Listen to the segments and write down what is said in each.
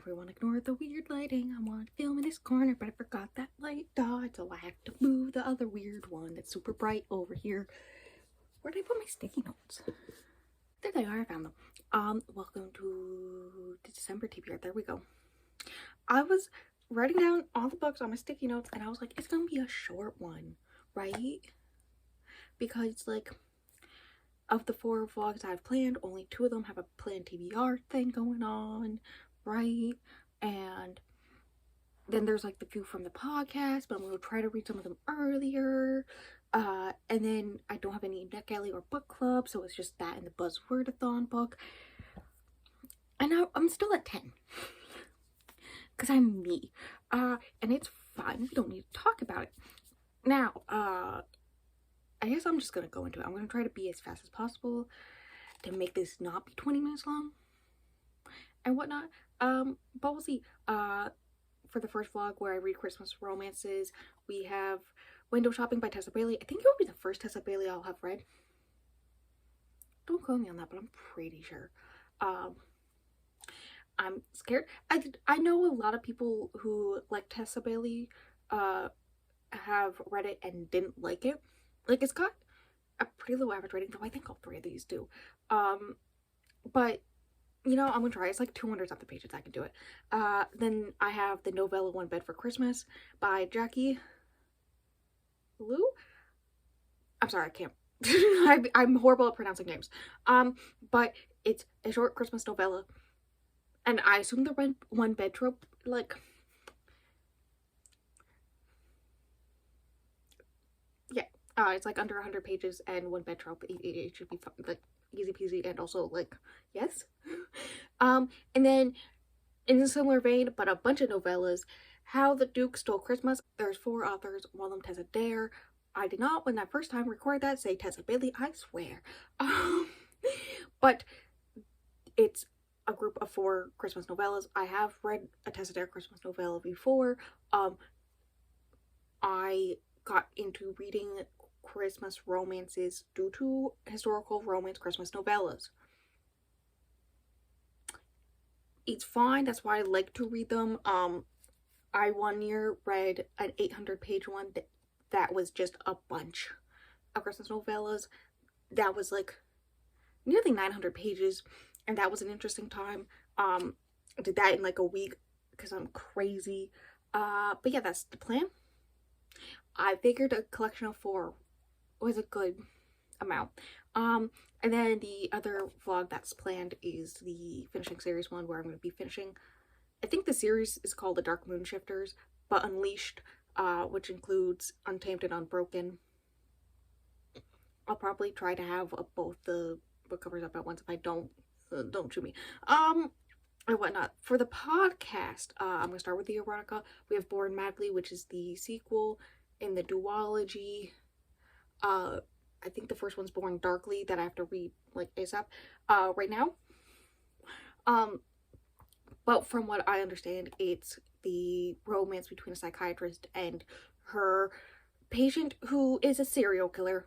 Everyone ignore the weird lighting. I want to film in this corner, but I forgot that light dot, so I have to move the other weird one that's super bright over here. Where did I put my sticky notes? There they are, I found them. Welcome to the December TBR. There we go. I was writing down all the books on my sticky notes, and I was like, it's gonna be a short one, right? Because, like, of the 4 vlogs I've planned, only 2 of them have a planned TBR thing going on, right? And then there's like the few from the podcast, but I'm gonna try to read some of them earlier. And then I don't have any NetGalley or book club, so it's just that and the Buzzwordathon book. And now I'm still at 10 because I'm me. And it's fine. We don't need to talk about it now. I guess I'm just gonna go into it. I'm gonna try to be as fast as possible to make this not be 20 minutes long and whatnot. But we'll see. For the first vlog where I read Christmas romances, we have Window Shopping by Tessa Bailey. I think it will be the first Tessa Bailey I'll have read. Don't quote me on that, but I'm pretty sure. I'm scared. I know a lot of people who like Tessa Bailey have read it and didn't like it. Like, it's got a pretty low average rating, though I think all 3 of these do. But you know, I'm gonna try. It's like 200 something pages. I can do it. Then I have the novella One Bed for Christmas by Jackie Lou. I'm sorry, I can't. I'm horrible at pronouncing names. But it's a short Christmas novella, and I assume the one bed trope, like, yeah, it's like under 100 pages and one bed trope. It should be fun, like, easy peasy, and also, like, yes. And then in a similar vein, but a bunch of novellas, How the Duke Stole Christmas. There's 4 authors, one of them Tessa Dare. I did not, when that first time record that, say Tessa Bailey, I swear. But it's a group of 4 Christmas novellas. I have read a Tessa Dare Christmas novella before. I got into reading Christmas romances due to historical romance Christmas novellas. It's fine. That's why I like to read them. I one year read an 800-page one that was just a bunch of Christmas novellas. That was like nearly 900 pages, and that was an interesting time. I did that in like a week because I'm crazy. But yeah, that's the plan. I figured a collection of 4 was a good amount. And then the other vlog that's planned is the finishing series one, where I'm going to be finishing, I think the series is called The Dark Moon Shifters, but Unleashed, which includes Untamed and Unbroken. I'll probably try to have both the book covers up at once. If I don't shoot me. And whatnot. For the podcast, I'm going to start with the erotica. We have Born Madly, which is the sequel in the duology. I think the first one's Born Darkly, that I have to read like ASAP right now. But from what I understand, it's the romance between a psychiatrist and her patient who is a serial killer.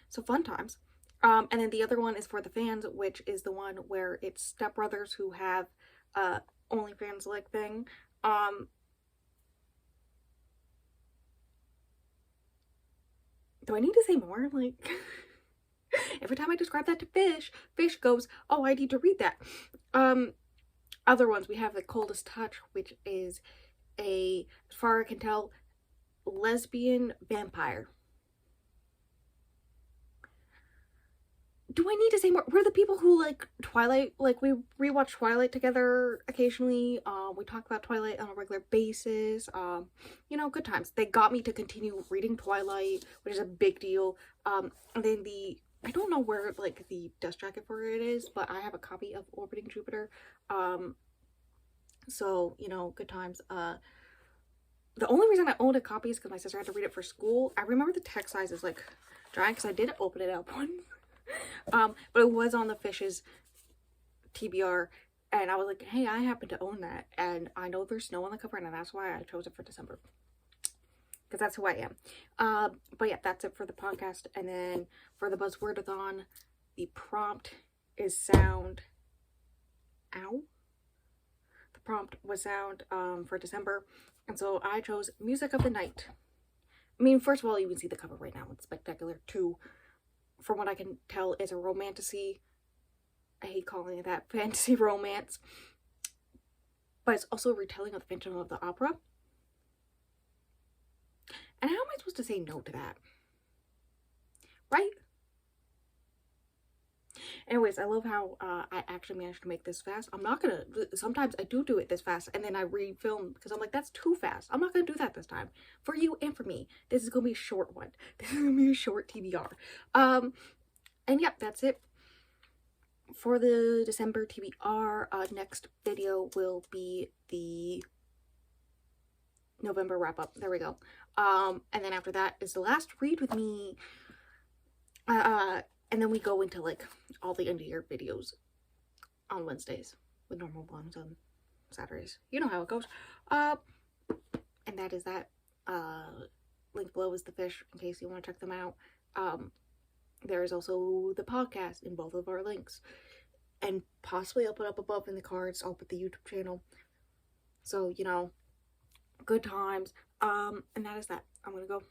So fun times. And then the other one is For the Fans, which is the one where it's stepbrothers who have OnlyFans like thing. Do I need to say more? Like, every time I describe that to Fish goes, oh, I need to read that. Other ones, we have The Coldest Touch, which is a, as far as I can tell, lesbian vampire. Do I need to say more? We're the people who like Twilight. Like, we rewatch Twilight together occasionally. We talk about Twilight on a regular basis. You know, good times. They got me to continue reading Twilight, which is a big deal. And then I don't know where like the dust jacket for it is, but I have a copy of Orbiting Jupiter. So, you know, good times. The only reason I owned a copy is because my sister had to read it for school. I remember the text size is like giant because I did open it up once. But it was on the Fish's TBR, and I was like, hey, I happen to own that, and I know there's snow on the cover, and that's why I chose it for December, because that's who I am. But yeah, that's it for the podcast. And then for the Buzzwordathon, the prompt is sound, ow, prompt was sound for December, and so I chose Music of the Night. I mean, first of all, you can see the cover right now. It's spectacular. Two, from what I can tell, is a romantasy. I hate calling it that, fantasy romance. But it's also a retelling of the Phantom of the Opera. And how am I supposed to say no to that? Right? Anyways, I love how I actually managed to make this fast. I'm not gonna, sometimes I do it this fast and then I re-film because I'm like, that's too fast. I'm not gonna do that this time. For you and for me, this is gonna be a short one. This is gonna be a short TBR. And yeah, that's it for the December TBR. Next video will be the November wrap up. There we go. And then after that is the last read with me. And then we go into like all the end of year videos on Wednesdays with normal vlogs on Saturdays. You know how it goes. And that is that. Link below is the fish in case you want to check them out. There is also the podcast in both of our links. And possibly I'll put up above in the cards. I'll put the YouTube channel. So, you know, good times. And that is that. I'm gonna go.